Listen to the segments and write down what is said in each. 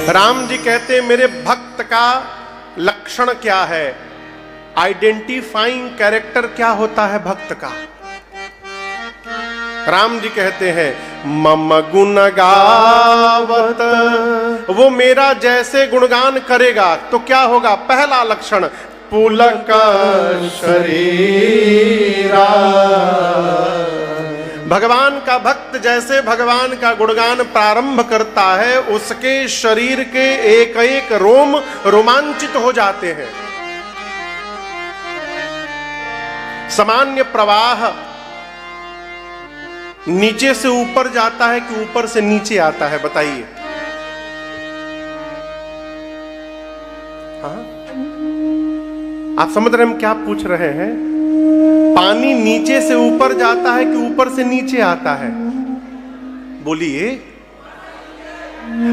राम जी कहते हैं मेरे भक्त का लक्षण क्या है, आइडेंटिफाइंग कैरेक्टर क्या होता है भक्त का। राम जी कहते हैं मम गुण गावत, वो मेरा जैसे गुणगान करेगा तो क्या होगा, पहला लक्षण पुलक शरीरा। भगवान का भक्त जैसे भगवान का गुणगान प्रारंभ करता है उसके शरीर के एक एक रोम रोमांचित हो जाते हैं। सामान्य प्रवाह नीचे से ऊपर जाता है कि ऊपर से नीचे आता है, बताइए। हाँ? आप समझ रहे हैं हम क्या पूछ रहे हैं? पानी नीचे से ऊपर जाता है कि ऊपर से नीचे आता है, बोलिए।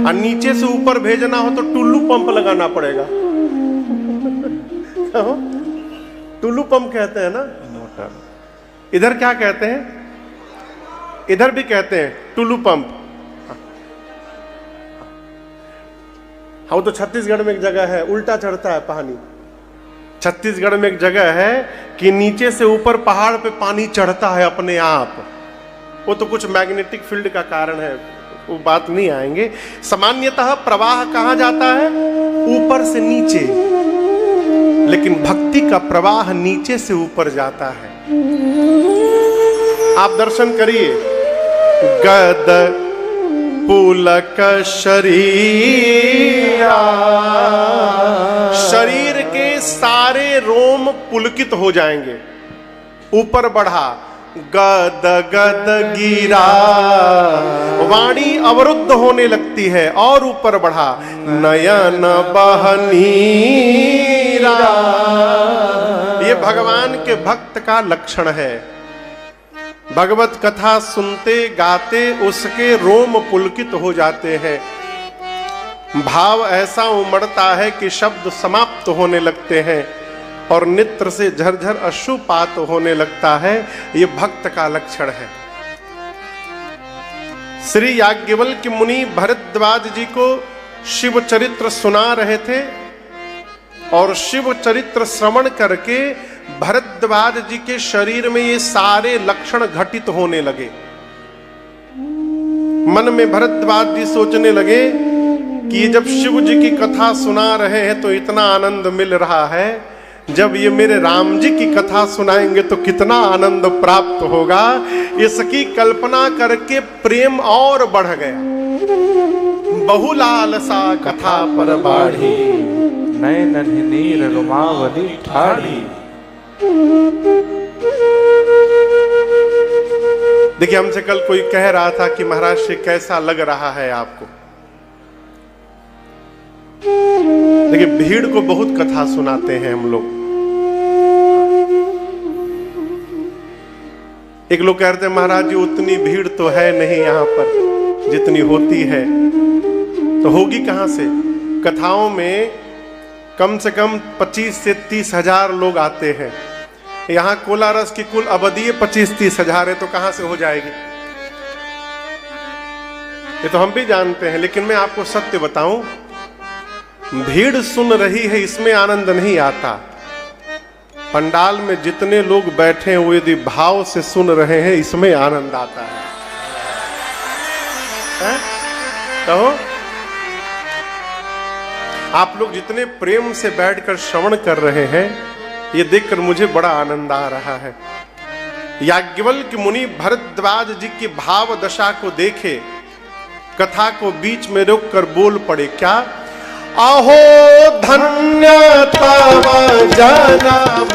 और नीचे से ऊपर भेजना हो तो टुल्लू पंप लगाना पड़ेगा। टुल्लू पंप कहते हैं ना, मोटर। इधर क्या कहते हैं, इधर भी कहते हैं टुल्लू पंप। हाँ, वो तो छत्तीसगढ़ में एक जगह है उल्टा चढ़ता है पानी। छत्तीसगढ़ में एक जगह है कि नीचे से ऊपर पहाड़ पे पानी चढ़ता है अपने आप। वो तो कुछ मैग्नेटिक फील्ड का कारण है, वो बात नहीं आएंगे। सामान्यतः प्रवाह कहां जाता है, ऊपर से नीचे, लेकिन भक्ति का प्रवाह नीचे से ऊपर जाता है। आप दर्शन करिए, गद पुलक शरीरा, शरीर के सारे रोम पुलकित हो जाएंगे। ऊपर बढ़ा, गद गद गिरा, वाणी अवरुद्ध होने लगती है। और ऊपर बढ़ा, नयन बहनीरा। ये भगवान के भक्त का लक्षण है। भगवत कथा सुनते गाते उसके रोम पुलकित हो जाते हैं। भाव ऐसा उमड़ता है कि शब्द समाप्त होने लगते हैं और नेत्र से झरझर अश्रुपात होने लगता है। ये भक्त का लक्षण है। श्री याज्ञवल्क्य मुनि भरद्वाज जी को शिव चरित्र सुना रहे थे और शिव चरित्र श्रवण करके भरद्वाज जी के शरीर में ये सारे लक्षण घटित होने लगे। मन में भरद्वाज जी सोचने लगे कि ये जब शिव जी की कथा सुना रहे हैं तो इतना आनंद मिल रहा है, जब ये मेरे राम जी की कथा सुनाएंगे तो कितना आनंद प्राप्त होगा। इसकी कल्पना करके प्रेम और बढ़ गया। बहुलालसा कथा पर बाढ़ी, नयन नीर रुमावली ठाढ़ी। देखिए, हमसे कल कोई कह रहा था कि महाराज से कैसा लग रहा है आपको। देखिए, भीड़ को बहुत कथा सुनाते हैं हम लोग। एक लोग कहते हैं महाराज जी उतनी भीड़ तो है नहीं यहाँ पर जितनी होती है। तो होगी कहां से? कथाओं में कम से कम 25 से 30 हजार लोग आते हैं। यहाँ कोलारस की कुल आबादी 25-30 हजार है, तो कहां से हो जाएगी? ये तो हम भी जानते हैं, लेकिन मैं आपको सत्य बताऊं, भीड़ सुन रही है इसमें आनंद नहीं आता। पंडाल में जितने लोग बैठे हैं वो यदि भाव से सुन रहे हैं इसमें आनंद आता है। कहो, आप लोग जितने प्रेम से बैठकर श्रवण कर रहे हैं ये देखकर मुझे बड़ा आनंद आ रहा है। याज्ञवल्क्य मुनि भरद्वाज जी की भाव दशा को देखे, कथा को बीच में रोककर बोल पड़े, क्या? अहो धन्य तव जनम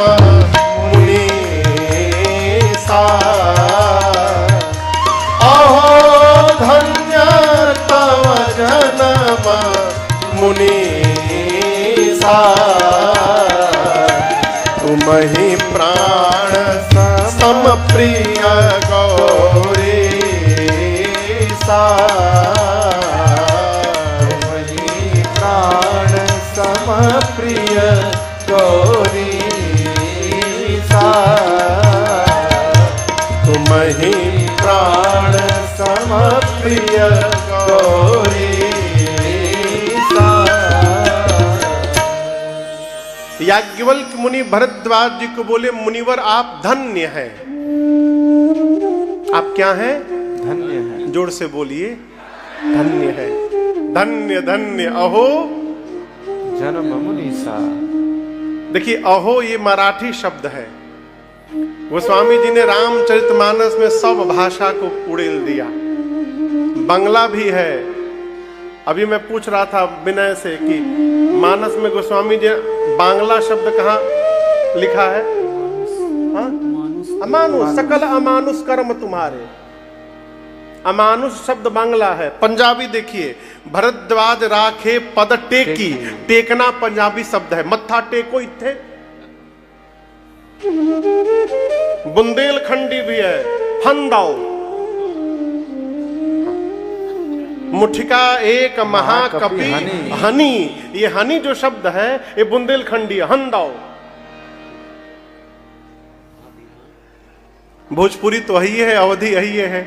मुनीसा, अहो धन्य तव जनम मुनीसा, तुम ही प्राण सम प्रिय गौरी सा, तुम ही प्राण सम प्रिय गौरी सा, तुम ही प्राण सम प्रिय गौरी सा। याज्ञवल्क्य मुनि भरद्वाज जी को बोले, मुनिवर आप धन्य हैं। आप क्या हैं? धन्य है। जोर से बोलिए, धन्य है। धन्य धन्य अहो जन्म मुनीसा। देखिए, अहो ये मराठी शब्द है। गोस्वामी जी ने रामचरितमानस में सब भाषा को उड़ेल दिया। बंगला भी है। अभी मैं पूछ रहा था विनय से कि मानस में गोस्वामी जी बांग्ला शब्द कहाँ लिखा है? हाँ? अमानुष, सकल अमानुष कर्म तुम्हारे। अमानुष शब्द बांग्ला है। पंजाबी देखिए, भरद्वाज राखे पद टेकी। टेकना पंजाबी शब्द है। मत्था टेको इत्थे। बुंदेलखंडी भी है, हंदाओ। मुठिका एक महाकपि हनी। ये हनी जो शब्द है ये बुंदेलखंडी है, हंदाओ। भोजपुरी तो यही है, अवधी यही है।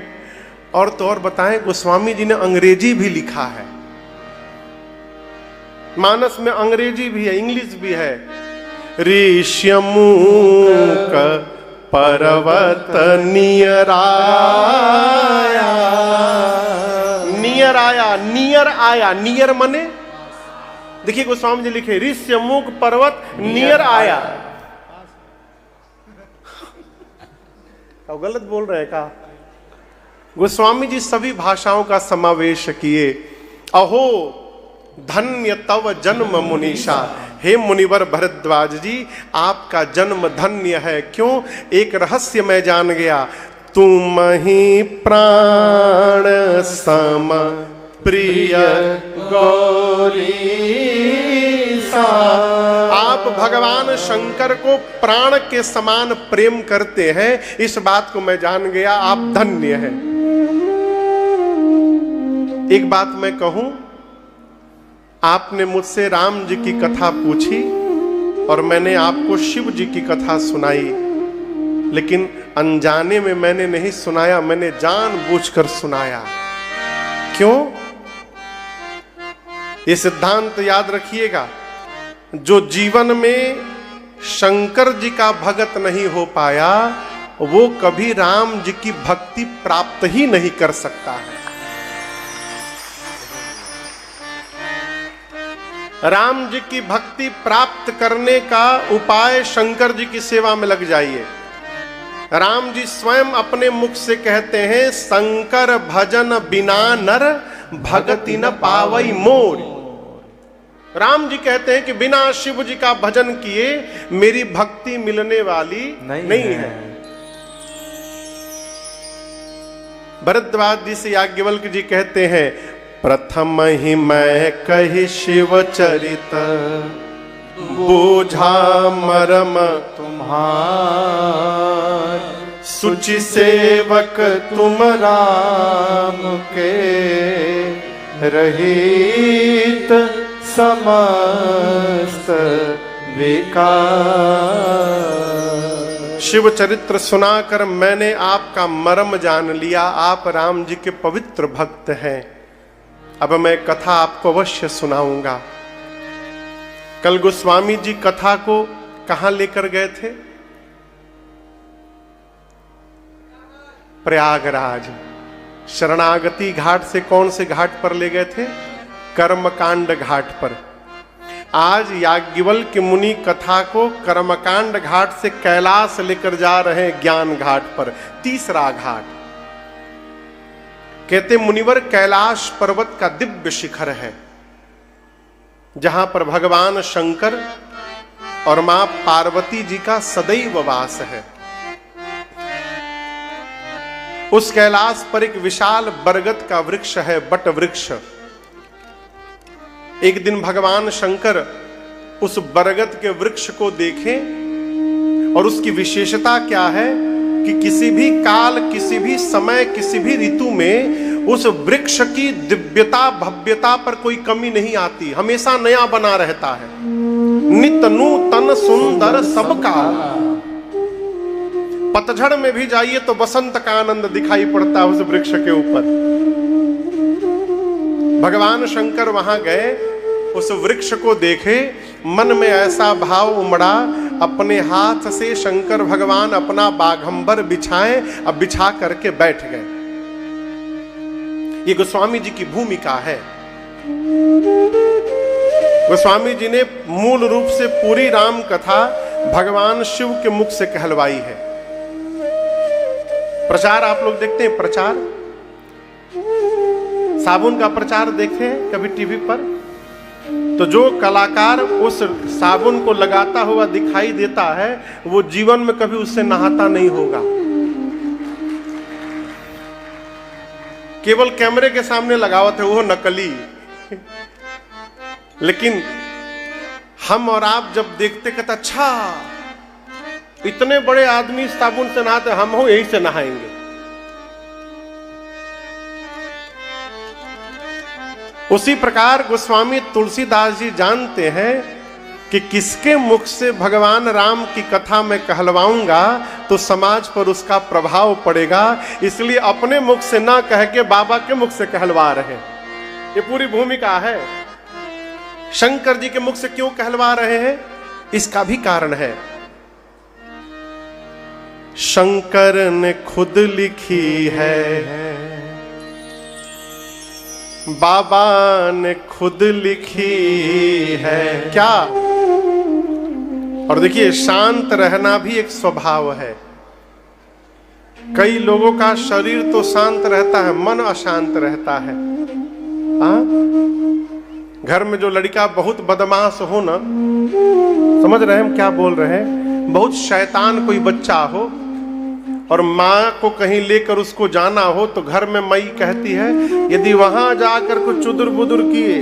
और तो और बताएं, गोस्वामी जी ने अंग्रेजी भी लिखा है। मानस में अंग्रेजी भी है, इंग्लिश भी है। ऋष्यमूक पर्वत नियर आया। नियर आया, नियर आया, नियर मने देखिए गोस्वामी जी लिखे, ऋष्यमूक पर्वत नियर आया। गलत बोल रहे हैं का? गोस्वामी जी सभी भाषाओं का समावेश किए। अहो धन्य तव जन्म मुनीषा। हे मुनिवर भरद्वाज जी, आपका जन्म धन्य है। क्यों? एक रहस्य मैं जान गया। तुम ही प्राण सम प्रिय गौरीसा। आप भगवान शंकर को प्राण के समान प्रेम करते हैं, इस बात को मैं जान गया। आप धन्य हैं। एक बात मैं कहूं, आपने मुझसे राम जी की कथा पूछी और मैंने आपको शिव जी की कथा सुनाई, लेकिन अनजाने में मैंने नहीं सुनाया, मैंने जानबूझकर सुनाया। क्यों? ये सिद्धांत याद रखिएगा, जो जीवन में शंकर जी का भगत नहीं हो पाया, वो कभी राम जी की भक्ति प्राप्त ही नहीं कर सकता है। राम जी की भक्ति प्राप्त करने का उपाय शंकर जी की सेवा में लग जाइए। राम जी स्वयं अपने मुख से कहते हैं, शंकर भजन बिना नर भगति न पावई मोर। राम जी कहते हैं कि बिना शिव जी का भजन किए मेरी भक्ति मिलने वाली नहीं है। भरद्वाज जी से याज्ञवल्क्य जी कहते हैं, प्रथम ही मैं कही शिव चरित बूझा मरम तुम्हार। सुचि सेवक तुम राम के रहित समस्त विकार। शिव चरित्र सुनाकर मैंने आपका मर्म जान लिया। आप राम जी के पवित्र भक्त हैं। अब मैं कथा आपको अवश्य सुनाऊंगा। कल गोस्वामी जी कथा को कहां लेकर गए थे? प्रयागराज। शरणागति घाट से कौन से घाट पर ले गए थे? कर्मकांड घाट पर। आज याज्ञवल्क्य मुनि कथा को कर्मकांड घाट से कैलाश लेकर जा रहे हैं, ज्ञान घाट पर, तीसरा घाट। कहते मुनिवर, कैलाश पर्वत का दिव्य शिखर है, जहां पर भगवान शंकर और मां पार्वती जी का सदैव वास है। उस कैलाश पर एक विशाल बरगद का वृक्ष है, बट वृक्ष। एक दिन भगवान शंकर उस बरगद के वृक्ष को देखें, और उसकी विशेषता क्या है कि किसी भी काल, किसी भी समय, किसी भी ऋतु में उस वृक्ष की दिव्यता, भव्यता पर कोई कमी नहीं आती, हमेशा नया बना रहता है। नित नूतन सुंदर सबका। पतझड़ में भी जाइए तो बसंत का आनंद दिखाई पड़ता है उस वृक्ष के ऊपर। भगवान शंकर वहां गए, उस वृक्ष को देखे मन में ऐसा भाव उमड़ा, अपने हाथ से शंकर भगवान अपना बाघंबर बिछाएं, अब बिछा करके बैठ गए। ये गोस्वामी जी की भूमिका है। गोस्वामी जी ने मूल रूप से पूरी राम कथा भगवान शिव के मुख से कहलवाई है। प्रचार आप लोग देखते हैं, प्रचार साबुन का प्रचार देखे कभी टीवी पर, तो जो कलाकार उस साबुन को लगाता हुआ दिखाई देता है वो जीवन में कभी उससे नहाता नहीं होगा, केवल कैमरे के सामने लगावत है वो नकली। लेकिन हम और आप जब देखते कहते अच्छा इतने बड़े आदमी साबुन से नहाते, हम हो यही से नहाएंगे। उसी प्रकार गोस्वामी तुलसीदास जी जानते हैं कि किसके मुख से भगवान राम की कथा मैं कहलवाऊंगा तो समाज पर उसका प्रभाव पड़ेगा, इसलिए अपने मुख से ना कह के बाबा के मुख से कहलवा रहे। ये पूरी भूमिका है। शंकर जी के मुख से क्यों कहलवा रहे हैं, इसका भी कारण है। शंकर ने खुद लिखी है, बाबा ने खुद लिखी है। क्या? और देखिए शांत रहना भी एक स्वभाव है। कई लोगों का शरीर तो शांत रहता है, मन अशांत रहता है। घर में जो लड़का बहुत बदमाश हो ना, समझ रहे हैं हम क्या बोल रहे हैं, बहुत शैतान कोई बच्चा हो और माँ को कहीं लेकर उसको जाना हो तो घर में मई कहती है यदि वहां जाकर कुछ चुदुर बुदुर किए,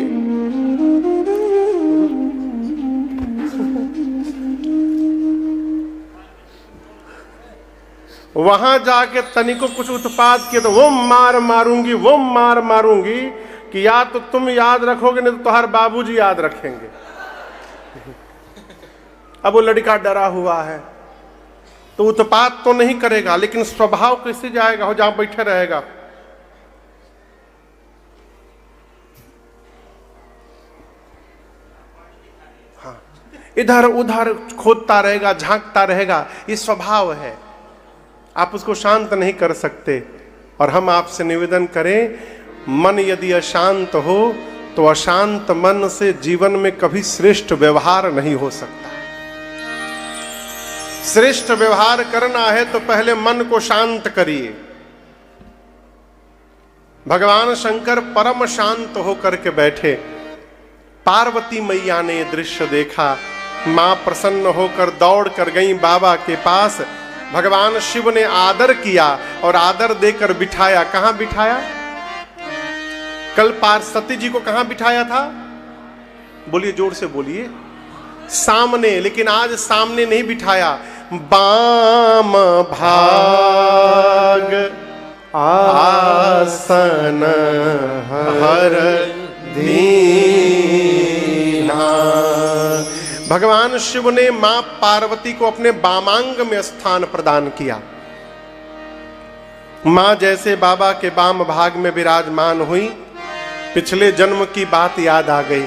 वहां जाके तनिको कुछ उत्पाद किए तो वो मार मारूंगी, वो मार मारूंगी कि या तो तुम याद रखोगे नहीं तो तुम्हारे बाबूजी याद रखेंगे। अब वो लड़का डरा हुआ है तो उत्पात तो नहीं करेगा, लेकिन स्वभाव कैसे जाएगा, हो जहां बैठे रहेगा। हाँ, इधर उधर खोदता रहेगा, झांकता रहेगा, ये स्वभाव है। आप उसको शांत नहीं कर सकते। और हम आपसे निवेदन करें, मन यदि अशांत हो तो अशांत मन से जीवन में कभी श्रेष्ठ व्यवहार नहीं हो सकता। श्रेष्ठ व्यवहार करना है तो पहले मन को शांत करिए। भगवान शंकर परम शांत होकर के बैठे। पार्वती मैया ने यह दृश्य देखा, मां प्रसन्न होकर दौड़ कर गई बाबा के पास। भगवान शिव ने आदर किया और आदर देकर बिठाया। कहां बिठाया? कल पार्वती जी को कहां बिठाया था? बोलिए, जोर से बोलिए। सामने। लेकिन आज सामने नहीं बिठाया, बाम भाग आसन हर दीना। भगवान शिव ने मां पार्वती को अपने वामांग में स्थान प्रदान किया। मां जैसे बाबा के वाम भाग में विराजमान हुई, पिछले जन्म की बात याद आ गई।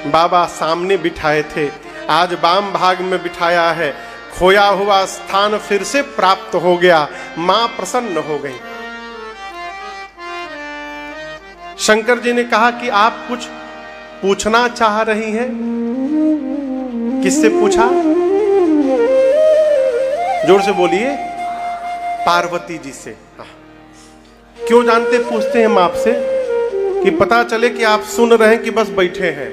बाबा सामने बिठाए थे, आज वाम भाग में बिठाया है। खोया हुआ स्थान फिर से प्राप्त हो गया, मां प्रसन्न हो गई। शंकर जी ने कहा कि आप कुछ पूछना चाह रही हैं। किससे पूछा? जोर से बोलिए। पार्वती जी से। क्यों जानते पूछते हैं हम आपसे? कि पता चले कि आप सुन रहे हैं कि बस बैठे हैं।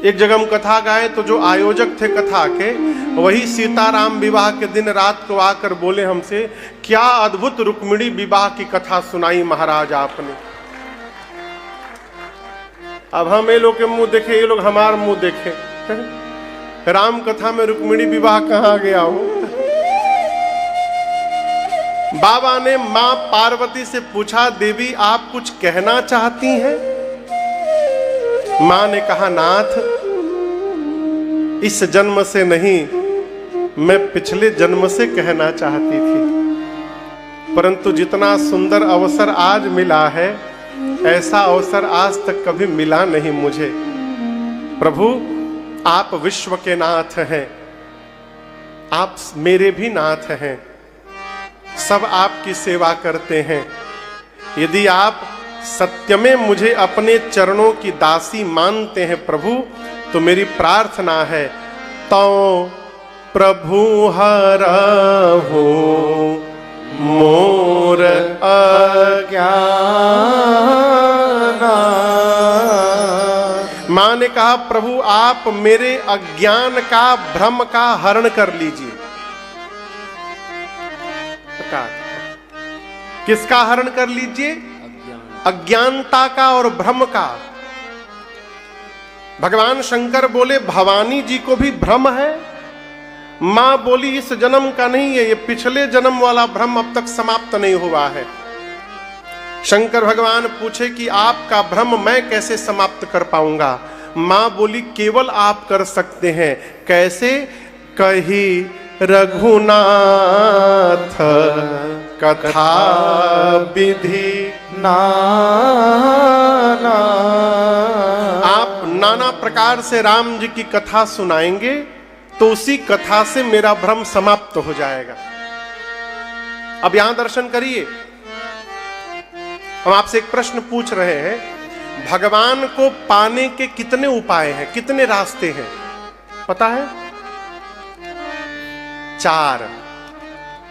एक जगह हम कथा गाए तो जो आयोजक थे कथा के, वही सीताराम विवाह के दिन रात को आकर बोले हमसे, क्या अद्भुत रुक्मिणी विवाह की कथा सुनाई महाराज आपने। अब हम ये लोग के मुंह देखे, ये लोग हमारा मुंह देखे। राम कथा में रुक्मिणी विवाह कहाँ गया हो। बाबा ने मां पार्वती से पूछा, देवी आप कुछ कहना चाहती हैं? मां ने कहा, नाथ इस जन्म से नहीं, मैं पिछले जन्म से कहना चाहती थी, परंतु जितना सुंदर अवसर आज मिला है, ऐसा अवसर आज तक कभी मिला नहीं मुझे। प्रभु आप विश्व के नाथ हैं, आप मेरे भी नाथ हैं, सब आपकी सेवा करते हैं। यदि आप सत्य में मुझे अपने चरणों की दासी मानते हैं प्रभु, तो मेरी प्रार्थना है, तो प्रभु हरहु मोर अज्ञान। मां ने कहा, प्रभु आप मेरे अज्ञान का, भ्रम का हरण कर लीजिए। किसका हरण कर लीजिए? अज्ञानता का और भ्रम का। भगवान शंकर बोले, भवानी जी को भी भ्रम है। मां बोली, इस जन्म का नहीं है, ये पिछले जन्म वाला भ्रम अब तक समाप्त नहीं हुआ है। शंकर भगवान पूछे कि आपका भ्रम मैं कैसे समाप्त कर पाऊंगा? मां बोली, केवल आप कर सकते हैं। कैसे? कही रघुनाथ कथा विधि नाना। आप नाना प्रकार से राम जी की कथा सुनाएंगे तो उसी कथा से मेरा भ्रम समाप्त हो जाएगा। अब यहां दर्शन करिए, हम आपसे एक प्रश्न पूछ रहे हैं, भगवान को पाने के कितने उपाय हैं, कितने रास्ते हैं? पता है? 4।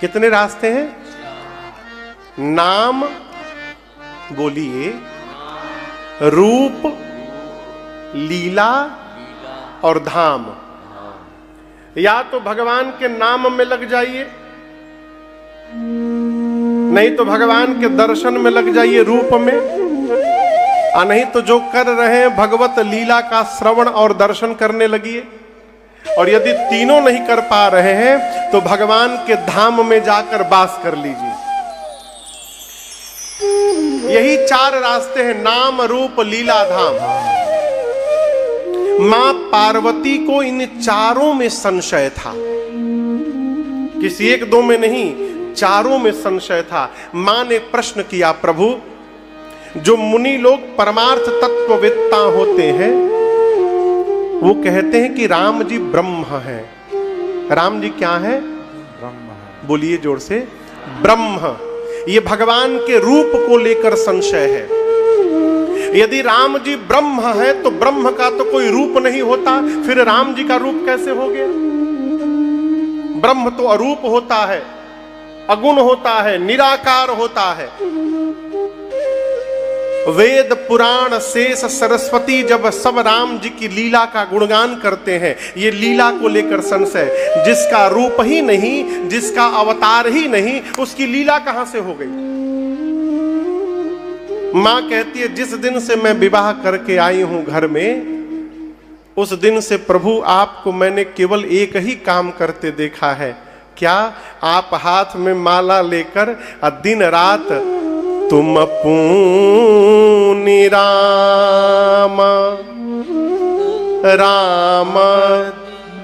कितने रास्ते हैं? नाम बोलिए, रूप, लीला और धाम। या तो भगवान के नाम में लग जाइए, नहीं तो भगवान के दर्शन में लग जाइए रूप में, और नहीं तो जो कर रहे हैं भगवत लीला का श्रवण और दर्शन करने लगिए। और यदि तीनों नहीं कर पा रहे हैं तो भगवान के धाम में जाकर वास कर लीजिए। यही 4 रास्ते हैं, नाम, रूप, लीला, धाम। मां पार्वती को इन चारों में संशय था, किसी 1-2 में नहीं, चारों में संशय था। मां ने प्रश्न किया, प्रभु जो मुनि लोग परमार्थ तत्ववेत्ता होते हैं वो कहते हैं कि राम जी ब्रह्म हैं। राम जी क्या है? ब्रह्म है। बोलिए जोर से, ब्रह्म। ये भगवान के रूप को लेकर संशय है। यदि राम जी ब्रह्म है तो ब्रह्म का तो कोई रूप नहीं होता, फिर राम जी का रूप कैसे हो गया? ब्रह्म तो अरूप होता है, अगुण होता है, निराकार होता है। वेद पुराण शेष सरस्वती जब सब राम जी की लीला का गुणगान करते हैं, ये लीला को लेकर संशय। जिसका रूप ही नहीं, जिसका अवतार ही नहीं, उसकी लीला कहां से हो गई? मां कहती है, जिस दिन से मैं विवाह करके आई हूं घर में, उस दिन से प्रभु आपको मैंने केवल एक ही काम करते देखा है। क्या? आप हाथ में माला लेकर दिन रात तुम पूनि राम राम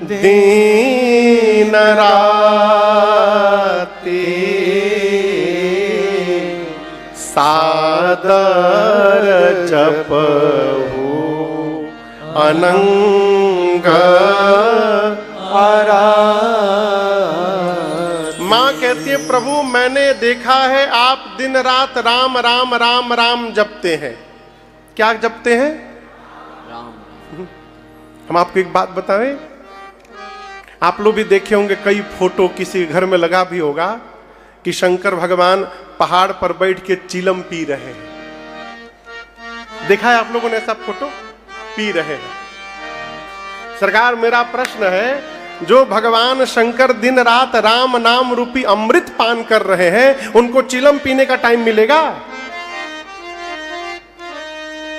दीन राती सादर जपहु अनंग मां कहती है, प्रभु मैंने देखा है आप दिन रात राम राम राम राम जपते हैं। क्या जपते हैं? राम। हम आपको एक बात बताएं, आप लोग भी देखे होंगे, कई फोटो किसी घर में लगा भी होगा कि शंकर भगवान पहाड़ पर बैठ के चिलम पी रहे हैं। देखा है आप लोगों ने ऐसा फोटो? पी रहे हैं। सरकार मेरा प्रश्न है, जो भगवान शंकर दिन रात राम नाम रूपी अमृत पान कर रहे हैं, उनको चिलम पीने का टाइम मिलेगा?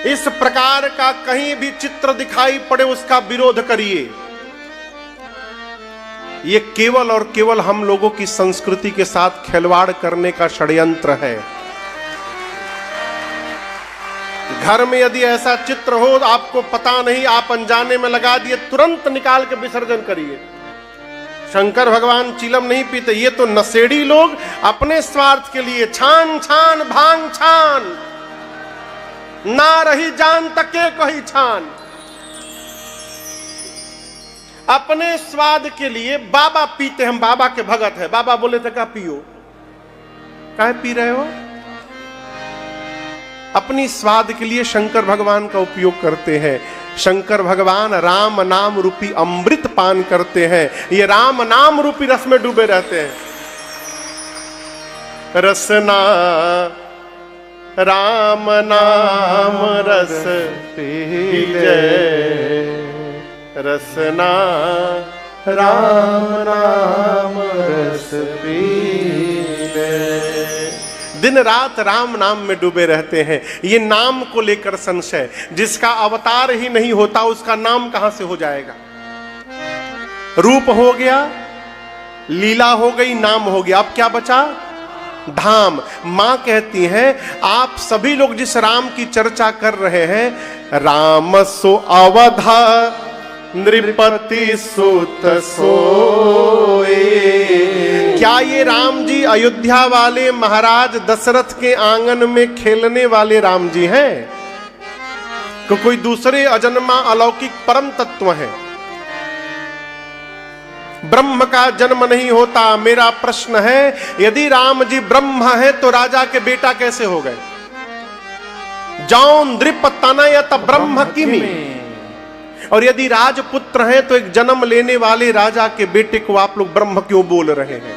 इस प्रकार का कहीं भी चित्र दिखाई पड़े उसका विरोध करिए। ये केवल और केवल हम लोगों की संस्कृति के साथ खिलवाड़ करने का षड्यंत्र है। घर में यदि ऐसा चित्र हो, आपको पता नहीं, आप अनजाने में लगा दिए, तुरंत निकाल के विसर्जन करिए। शंकर भगवान चिलम नहीं पीते। ये तो नशेड़ी लोग अपने स्वार्थ के लिए छान छान भांग छान, ना रही जान तके कही छान। अपने स्वाद के लिए बाबा पीते, हम बाबा के भगत है, बाबा बोले थे क्या पियो, काहे पी रहे हो? अपनी स्वाद के लिए शंकर भगवान का उपयोग करते हैं। शंकर भगवान राम नाम रूपी अमृत पान करते हैं, ये राम नाम रूपी रस में डूबे रहते हैं। रसना राम नाम रस पीले, रसना राम नाम रस पीले। दिन रात राम नाम में डूबे रहते हैं। ये नाम को लेकर संशय, जिसका अवतार ही नहीं होता उसका नाम कहां से हो जाएगा? रूप हो गया, लीला हो गई, नाम हो गया, अब क्या बचा? धाम। मां कहती हैं आप सभी लोग जिस राम की चर्चा कर रहे हैं, राम सो अवधा नृपति सुत सोए, क्या ये राम जी अयोध्या वाले महाराज दशरथ के आंगन में खेलने वाले राम जी हैं कि कोई दूसरे अजन्मा अलौकिक परम तत्व है? ब्रह्म का जन्म नहीं होता। मेरा प्रश्न है, यदि राम जी ब्रह्म है तो राजा के बेटा कैसे हो गए? जौन नृप तनयत ब्रह्म किमि, और यदि राजपुत्र हैं तो एक जन्म लेने वाले राजा के बेटे को आप लोग ब्रह्म क्यों बोल रहे हैं?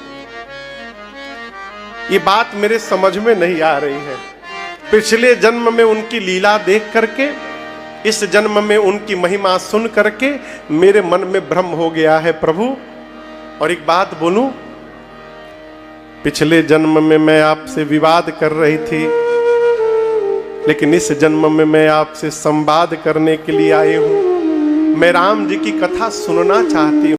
ये बात मेरे समझ में नहीं आ रही है। पिछले जन्म में उनकी लीला देख करके, इस जन्म में उनकी महिमा सुन करके मेरे मन में भ्रम हो गया है प्रभु। और एक बात बोलूं, पिछले जन्म में मैं आपसे विवाद कर रही थी, लेकिन इस जन्म में मैं आपसे संवाद करने के लिए आई हूं। मैं राम जी की कथा सुनना चाहती हूं।